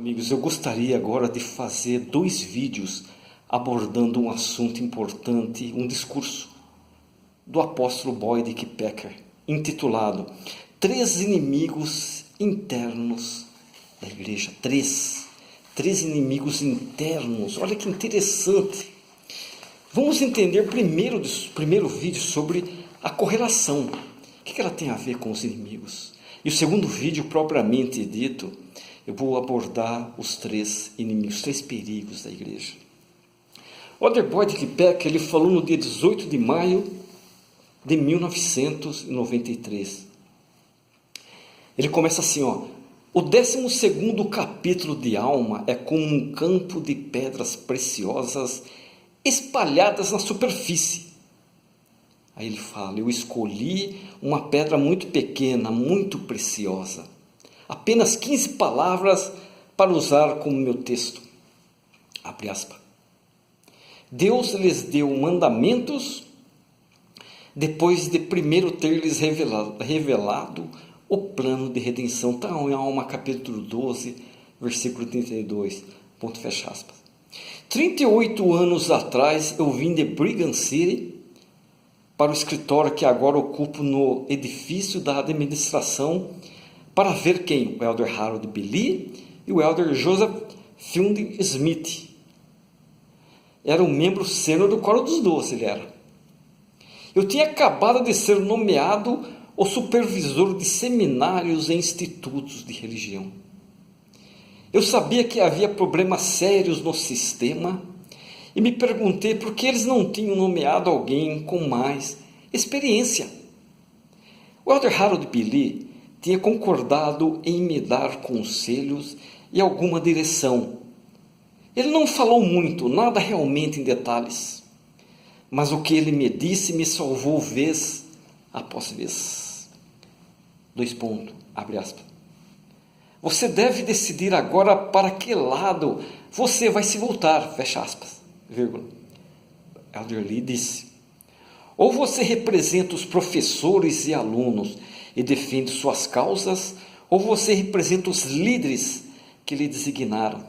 Amigos, eu gostaria agora de fazer 2 vídeos abordando um assunto importante, um discurso do apóstolo Boyd K. Packer, intitulado 3 inimigos internos da igreja. 3 inimigos internos. Olha que interessante. Vamos entender primeiro vídeo sobre a correlação. O que ela tem a ver com os inimigos? E o segundo vídeo, propriamente dito, eu vou abordar os 3 inimigos, 3 perigos da igreja. O Boyd K. Packer, ele falou no dia 18 de maio de 1993. Ele começa assim, ó: o 12º capítulo de Alma é como um campo de pedras preciosas espalhadas na superfície. Aí ele fala: eu escolhi uma pedra muito pequena, muito preciosa. Apenas 15 palavras para usar como meu texto. Abre aspas. Deus lhes deu mandamentos depois de primeiro ter lhes revelado o plano de redenção. Está em Alma capítulo 12, versículo 32. Ponto, fecha aspas. 38 anos atrás eu vim de Brigham City para o escritório que agora ocupo no edifício da administração para ver quem? O elder Harold B. Lee e o elder Joseph Fielding Smith. Era um membro sênior do coro dos 12, ele era. Eu tinha acabado de ser nomeado o supervisor de seminários e institutos de religião. Eu sabia que havia problemas sérios no sistema e me perguntei por que eles não tinham nomeado alguém com mais experiência. O elder Harold B. Lee tinha concordado em me dar conselhos e alguma direção. Ele não falou muito, nada realmente em detalhes, mas o que ele me disse me salvou vez após vez. 2 pontos, abre aspas. Você deve decidir agora para que lado você vai se voltar, fecha aspas, vírgula. Elder Lee disse: ou você representa os professores e alunos e defende suas causas, ou você representa os líderes que lhe designaram.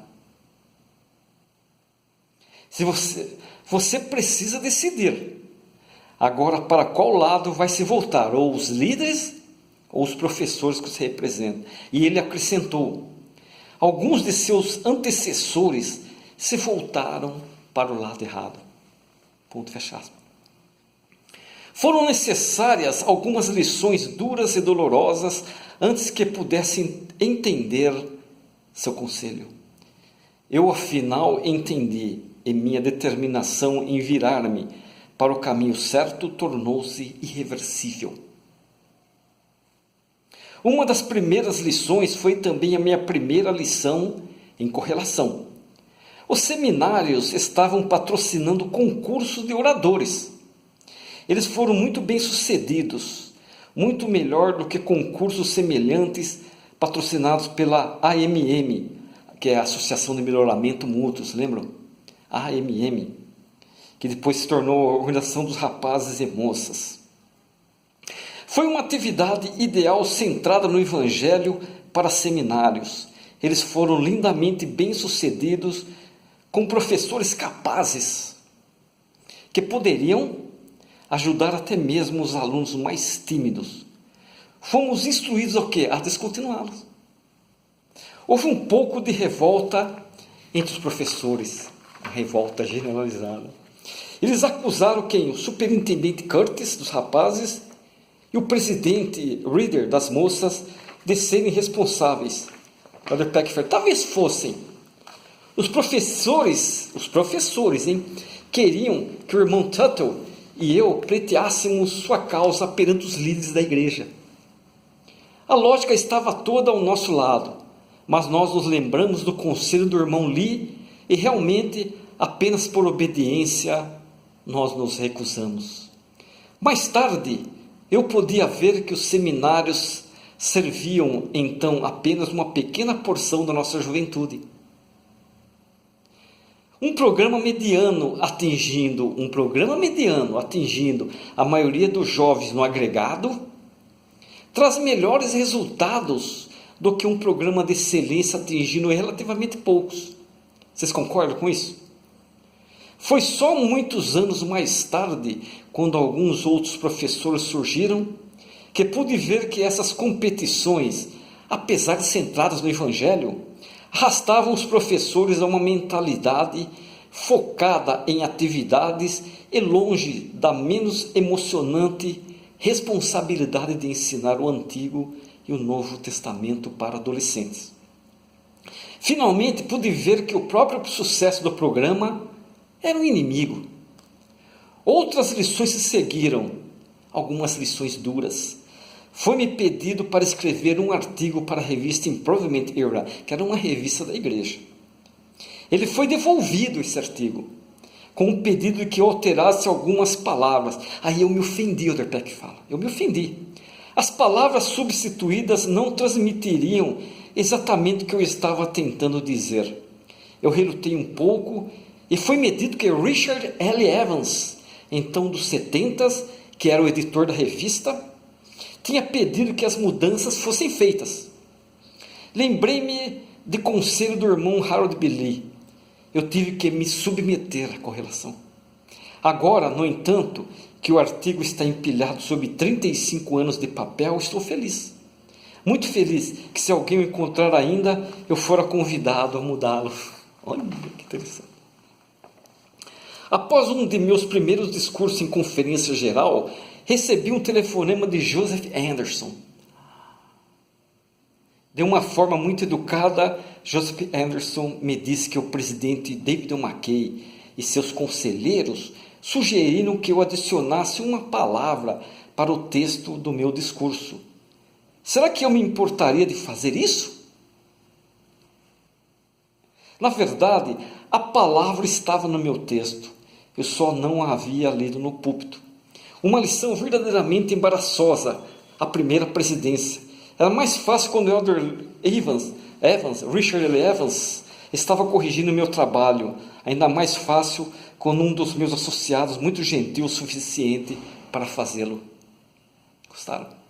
Se você precisa decidir agora para qual lado vai se voltar, ou os líderes ou os professores que você representa. E ele acrescentou: alguns de seus antecessores se voltaram para o lado errado. Ponto, fecha aspas. Foram necessárias algumas lições duras e dolorosas antes que pudessem entender seu conselho. Eu, afinal, entendi, e minha determinação em virar-me para o caminho certo tornou-se irreversível. Uma das primeiras lições foi também a minha primeira lição em correlação. Os seminários estavam patrocinando concursos de oradores. Eles foram muito bem sucedidos, muito melhor do que concursos semelhantes patrocinados pela AMM, que é a Associação de Melhoramento Mútuo, se lembram? AMM, que depois se tornou a Organização dos Rapazes e Moças. Foi uma atividade ideal centrada no Evangelho para seminários. Eles foram lindamente bem sucedidos, com professores capazes, que poderiam ajudar até mesmo os alunos mais tímidos. Fomos instruídos a quê? A descontinuá-los. Houve um pouco de revolta entre os professores, uma revolta generalizada. Eles acusaram quem? O superintendente Curtis dos rapazes e o presidente Reader das moças de serem responsáveis. Elder Packer, talvez fossem. Os professores, queriam que o irmão Tuttle e eu pleiteássemos sua causa perante os líderes da igreja. A lógica estava toda ao nosso lado, mas nós nos lembramos do conselho do irmão Lee e realmente, apenas por obediência, nós nos recusamos. Mais tarde, eu podia ver que os seminários serviam então apenas uma pequena porção da nossa juventude. Um programa mediano atingindo a maioria dos jovens no agregado traz melhores resultados do que um programa de excelência atingindo relativamente poucos. Vocês concordam com isso? Foi só muitos anos mais tarde, quando alguns outros professores surgiram, que pude ver que essas competições, apesar de centradas no Evangelho, arrastavam os professores a uma mentalidade focada em atividades e longe da menos emocionante responsabilidade de ensinar o Antigo e o Novo Testamento para adolescentes. Finalmente pude ver que o próprio sucesso do programa era um inimigo. Outras lições se seguiram, algumas lições duras. Foi-me pedido para escrever um artigo para a revista Improvement Era, que era uma revista da igreja. Ele foi devolvido, esse artigo, com um pedido de que eu alterasse algumas palavras. Aí eu me ofendi, o Derpeck fala. Eu me ofendi. As palavras substituídas não transmitiriam exatamente o que eu estava tentando dizer. Eu relutei um pouco e foi-me dito que Richard L. Evans, então dos 70s, que era o editor da revista, tinha pedido que as mudanças fossem feitas. Lembrei-me de conselho do irmão Harold B. Lee. Eu tive que me submeter à correlação. Agora, no entanto, que o artigo está empilhado sob 35 anos de papel, estou feliz. Muito feliz que, se alguém o encontrar ainda, eu fora convidado a mudá-lo. Olha que interessante. Após um de meus primeiros discursos em conferência geral, recebi um telefonema de Joseph Anderson. De uma forma muito educada, Joseph Anderson me disse que o presidente David McKay e seus conselheiros sugeriram que eu adicionasse uma palavra para o texto do meu discurso. Será que eu me importaria de fazer isso? Na verdade, a palavra estava no meu texto. Eu só não a havia lido no púlpito. Uma lição verdadeiramente embaraçosa, a primeira presidência. Era mais fácil quando o Elder Richard L. Evans, estava corrigindo meu trabalho. Ainda mais fácil quando um dos meus associados, muito gentil o suficiente para fazê-lo. Gostaram?